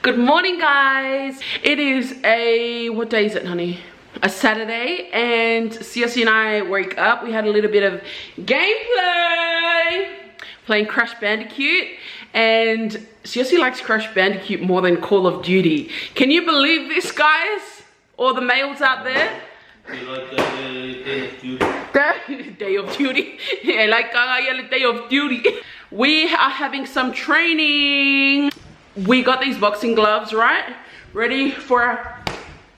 Good morning, guys. It is what day is it, honey? A Saturday, and Siaosi and I woke up. We had a little bit of gameplay playing Crash Bandicoot, and Siaosi likes Crash Bandicoot more than Call of Duty. Can you believe this, guys? All the males out there. You like Day of Duty? Day of Duty. I like Day of Duty. We are having some training. We got these boxing gloves, right? Ready for our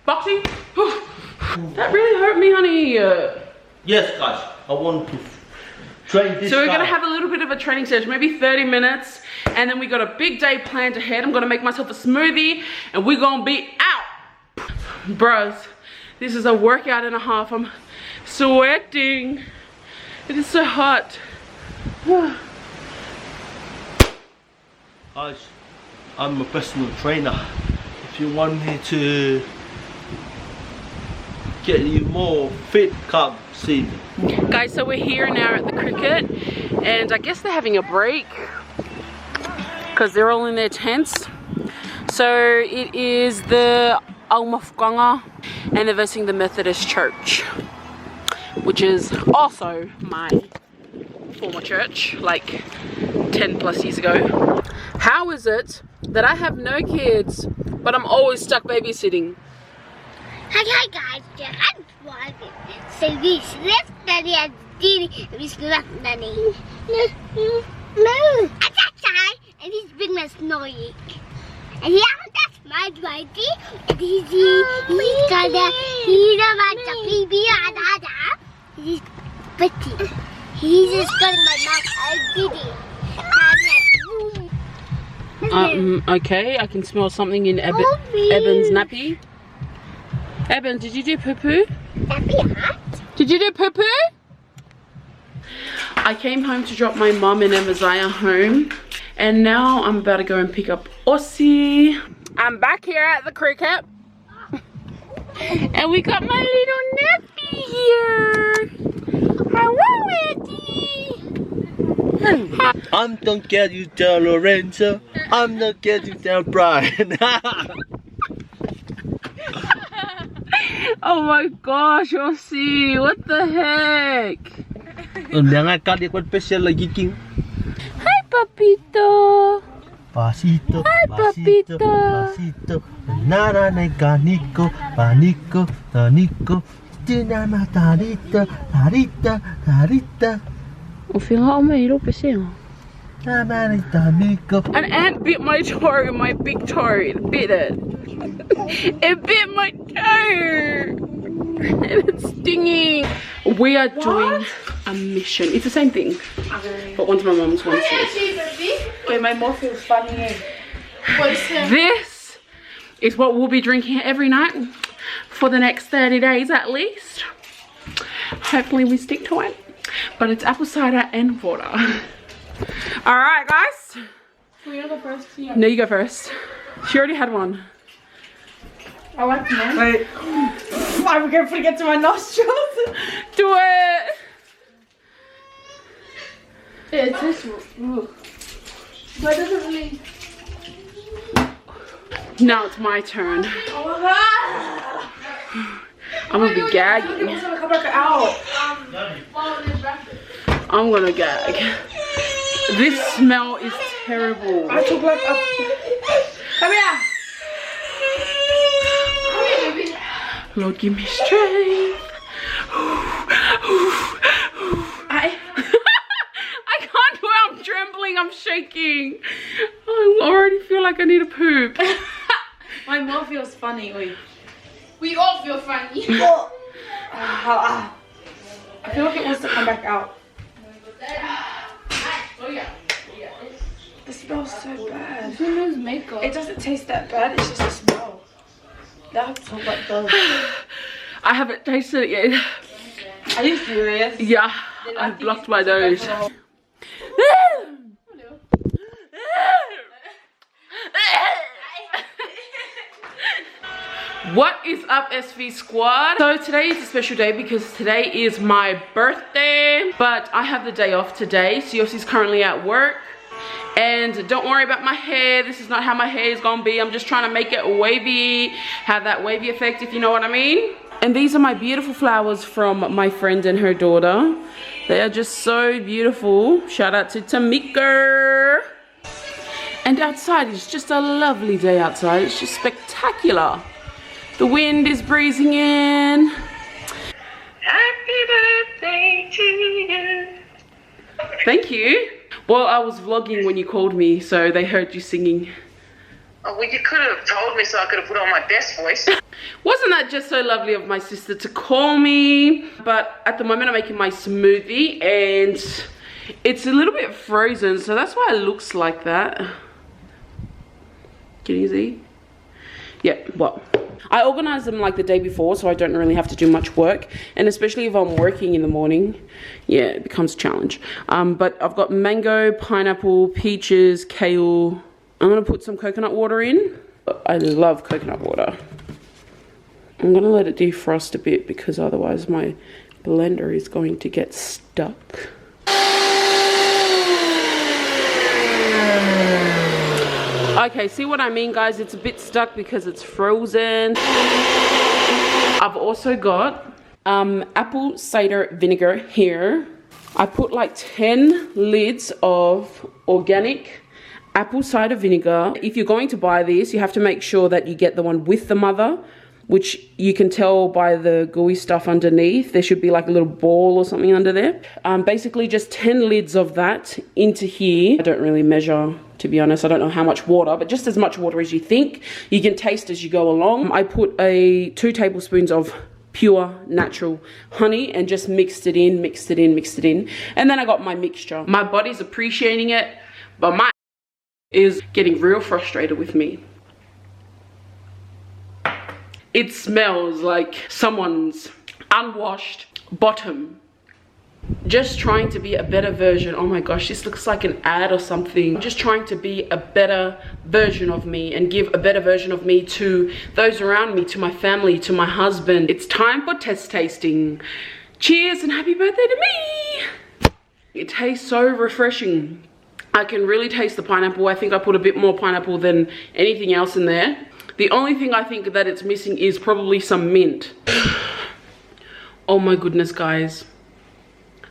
boxing? That really hurt me, honey. Yes, guys. I want to train this So we're guy. gonna have a little bit of a training session, maybe 30 minutes. And then we got a big day planned ahead. I'm gonna make myself a smoothie and we're gonna be out. Bros, this is a workout and a half. I'm sweating. It is so hot. Guys, I'm a personal trainer. If you want me to get you more fit, come see me. Guys, so we're here now at the cricket, and I guess they're having a break because they're all in their tents. So it is the Almafganga, and they're versing the Methodist Church, which is also my former church, like 10 plus years ago. How is it that I have no kids, but I'm always stuck babysitting? Hi guys, I'm driving. So this left daddy and Didi, this left daddy. No. At that time, and he's big man snoring. And yeah, that's my daddy. And he's gonna, he's about to baby he's pretty. He's just got my mouth and Didi. Okay, I can smell something in Evan's nappy. Evan, did you do poo-poo? Nappy hot? Did you do poo-poo? I came home to drop my mum and Amaziah home, and now I'm about to go and pick up Aussie. I'm back here at the cricket, and we got my little nappy here. Hello, Eddie. I'm gonna get you down, Lorenzo. I'm gonna get you down, Brian. Oh my gosh, Aussie, what the heck? Undangan kali ikut special lagi king. Hi, Papito. Pasito, Hi, pasito, Papito. pasito. Nana Nico, panico, tanico. Tinana tarita, tarita, tarita. I feel like I'm a little bit sick. An ant bit my toe, my big toe. It bit it. It bit my toe. It's stinging. We are doing a mission. It's the same thing, but one's my mum's, one's his. Wait, my mouth feels funny. This is what we'll be drinking every night for the next 30 days at least. Hopefully we stick to it. But it's apple cider and water. Alright, guys. Can we go first? Yeah. No, you go first. She already had one. I want mine. Wait. I'm gonna put it to my nostrils. Do it. It's this one. But it doesn't really. Now it's my turn. Oh my god! I'm gonna be gagging. It's gonna come back out. I'm gonna gag. This smell is terrible. I took like a. Come here! Come here, baby. Lord, give me strength. I can't do it. I'm trembling. I'm shaking. I already feel like I need a poop. My mouth feels funny. Wait. We all feel funny. I feel like it wants to come back out. It smells so bad. Who knows makeup? It doesn't taste that bad, it's just a smell. That's what that does. I haven't tasted it yet. Are you serious? Yeah, I blocked my nose. What is up, SV squad? So today is a special day because today is my birthday, but I have the day off today. Siosi's currently at work, And don't worry about my hair. This is not how my hair is gonna be. I'm just trying to make it wavy, have that wavy effect, if you know what I mean. And these are my beautiful flowers from my friend and her daughter. They are just so beautiful. Shout out to Tamika. And outside, it's just a lovely day outside. It's just spectacular. The wind is breezing in. Happy birthday to you. Thank you. Well, I was vlogging when you called me, so they heard you singing. Oh, well, you could have told me so I could have put on my best voice. Wasn't that just so lovely of my sister to call me? But at the moment I'm making my smoothie and it's a little bit frozen, so that's why it looks like that. Can you see? Yeah, well, I organize them like the day before so I don't really have to do much work, and especially if I'm working in the morning, yeah, it becomes a challenge. But I've got mango, pineapple, peaches, kale. I'm gonna put some coconut water in. I love coconut water. I'm gonna let it defrost a bit because otherwise my blender is going to get stuck. Okay, see what I mean, guys? It's a bit stuck because it's frozen. I've also got apple cider vinegar here. I put like 10 lids of organic apple cider vinegar. If you're going to buy this, you have to make sure that you get the one with the mother, which you can tell by the gooey stuff underneath. There should be like a little ball or something under there. Basically just 10 lids of that into here. I don't really measure, to be honest. I don't know how much water, but just as much water as you think. You can taste as you go along. I put 2 tablespoons of pure natural honey and just mixed it in. And then I got my mixture. My body's appreciating it, but my is getting real frustrated with me. It smells like someone's unwashed bottom. Just trying to be a better version. Oh my gosh, this looks like an ad or something. Just trying to be a better version of me and give a better version of me to those around me, to my family, to my husband. It's time for test tasting. Cheers and happy birthday to me. It tastes so refreshing. I can really taste the pineapple. I think I put a bit more pineapple than anything else in there. The only thing I think that it's missing is probably some mint. Oh my goodness, guys.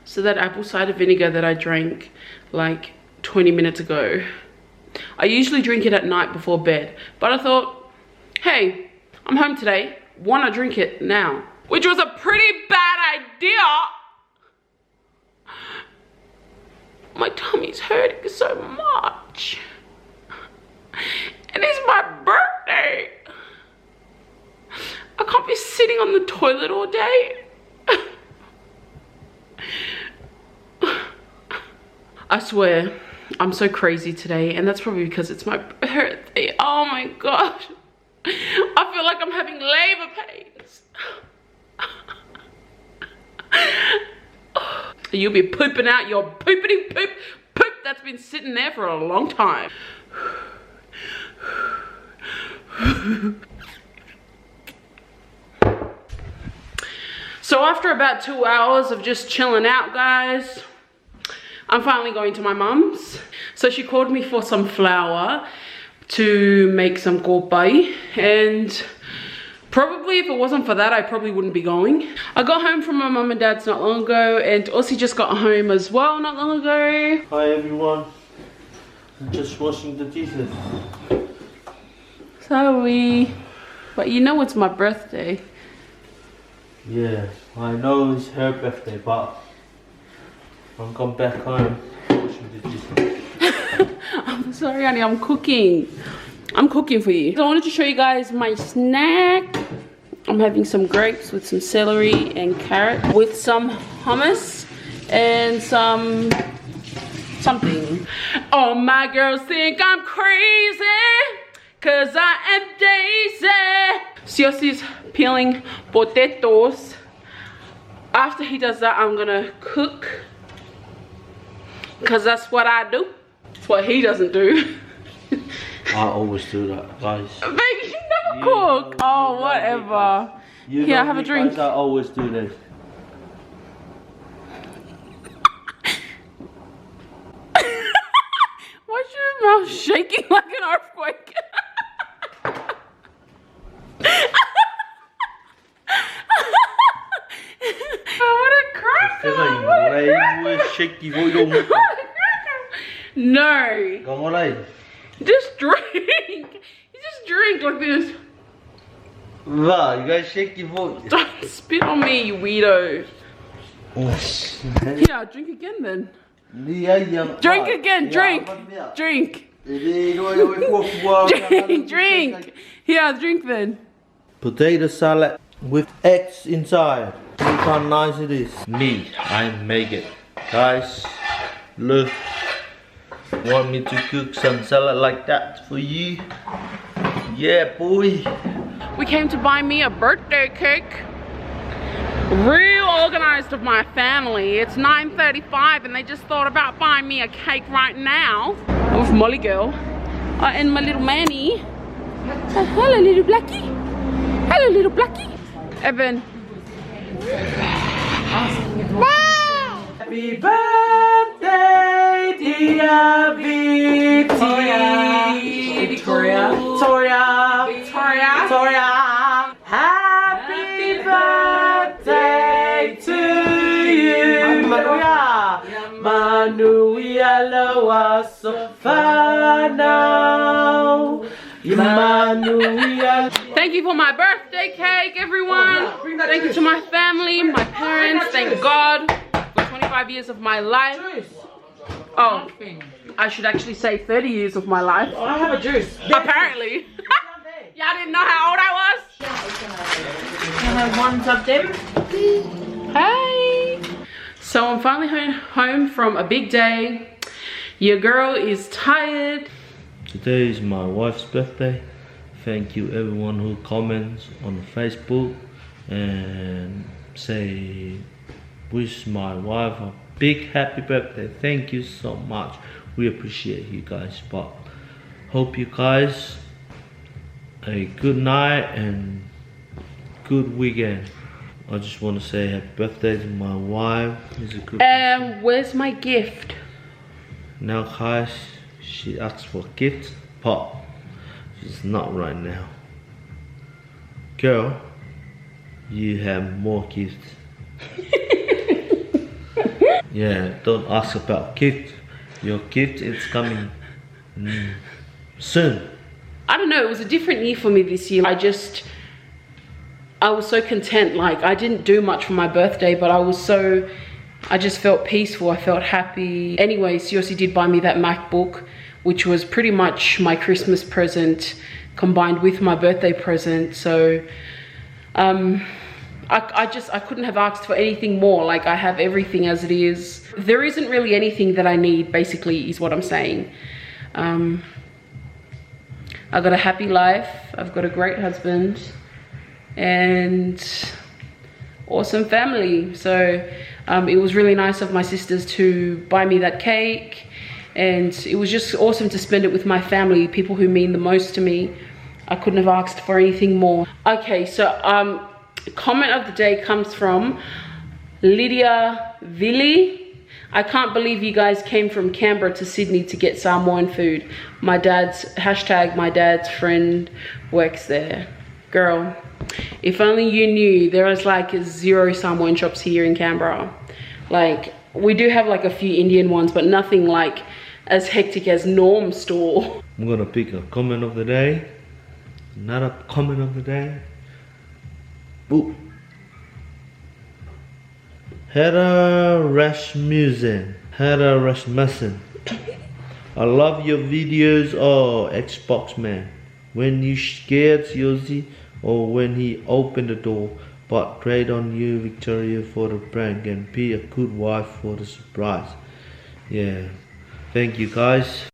So that apple cider vinegar that I drank like 20 minutes ago, I usually drink it at night before bed. But I thought, hey, I'm home today. Why not drink it now? Which was a pretty bad idea. My tummy's hurting so much. And it's my birthday. I can't be sitting on the toilet all day. I swear, I'm so crazy today, and that's probably because it's my birthday. Oh my god. I feel like I'm having labor pains. You'll be pooping out your poopity poop that's been sitting there for a long time. So after about 2 hours of just chilling out, guys, I'm finally going to my mum's. So she called me for some flour to make some gulpai, and probably if it wasn't for that, I probably wouldn't be going. I got home from my mum and dad's not long ago, and Aussie just got home as well not long ago. Hi everyone. I'm just washing the dishes. Sorry, but you know it's my birthday. Yeah, I know it's her birthday, but I'm going back home washing the dishes. I'm sorry, honey, I'm cooking. I'm cooking for you. So I wanted to show you guys my snack. I'm having some grapes with some celery and carrot with some hummus and some something. All my girls think I'm crazy, cause I am Daisy. Siaosi's peeling potatoes. After he does that, I'm gonna cook, cause that's what I do. It's what he doesn't do. I always do that, guys. Baby, you never cook. Oh, whatever. Here, have a drink. Guys, I always do this. Why I was shaking like an earthquake. What a cracker! No. Just drink. You just drink like this. Wow, you guys shake your vote. Don't spit on me, you weirdo. Yeah, drink again then. Drink again, drink. Drink. Drink. Yeah, drink then. Potato salad with eggs inside. Look how nice it is. Me, I make it. Guys, look. Want me to cook some salad like that for you? Yeah, boy. We came to buy me a birthday cake. Real organized of my family. It's 9:35 and they just thought about buying me a cake right now. With Molly girl. And my little Manny. Oh, hello little Blackie. Hello little Blackie. Evan. Happy birthday, dear Victoria. Victoria. Happy birthday to you. Manuia Loa Sofano. Manuia. Thank you for my birthday cake, everyone. Thank you to my family, my parents. Thank God for 25 years of my life. Oh, I should actually say 30 years of my life. I have a juice. Apparently. Y'all didn't know how old I was? Can I have one tub, Deb? Hey. So I'm finally home from a big day. Your girl is tired. Today is my wife's birthday. Thank you everyone who comments on Facebook and say wish my wife a big happy birthday. Thank you so much. We appreciate you guys. But hope you guys a good night and good weekend. I just want to say happy birthday to my wife. It's a good where's my gift? now guys, she asked for a gift, but it's not right now. Girl, you have more gifts. Yeah, don't ask about gift. Your gift is coming soon. I don't know, it was a different year for me this year. I was so content. Like, I didn't do much for my birthday, but I just felt peaceful, I felt happy. Anyway, Siaosi did buy me that MacBook, which was pretty much my Christmas present combined with my birthday present. So I couldn't have asked for anything more. Like, I have everything as it is. There isn't really anything that I need, basically, is what I'm saying. I've got a happy life, I've got a great husband, and awesome family. So it was really nice of my sisters to buy me that cake, and it was just awesome to spend it with my family, people who mean the most to me. I couldn't have asked for anything more. Okay, so comment of the day comes from Lydia Villi. I can't believe you guys came from Canberra to Sydney to get Samoan food. My dad's friend works there. Girl, if only you knew, there was like 0 Samoan shops here in Canberra. Like, we do have like a few Indian ones, but nothing like as hectic as Norm's store. I'm gonna pick a comment of the day. Another comment of the day. Boo. Hedda Rasmussen. I love your videos. Oh, Xbox man. When you scared Siaosi or when he opened the door. But great on you, Victoria, for the prank and be a good wife for the surprise. Yeah. Thank you guys.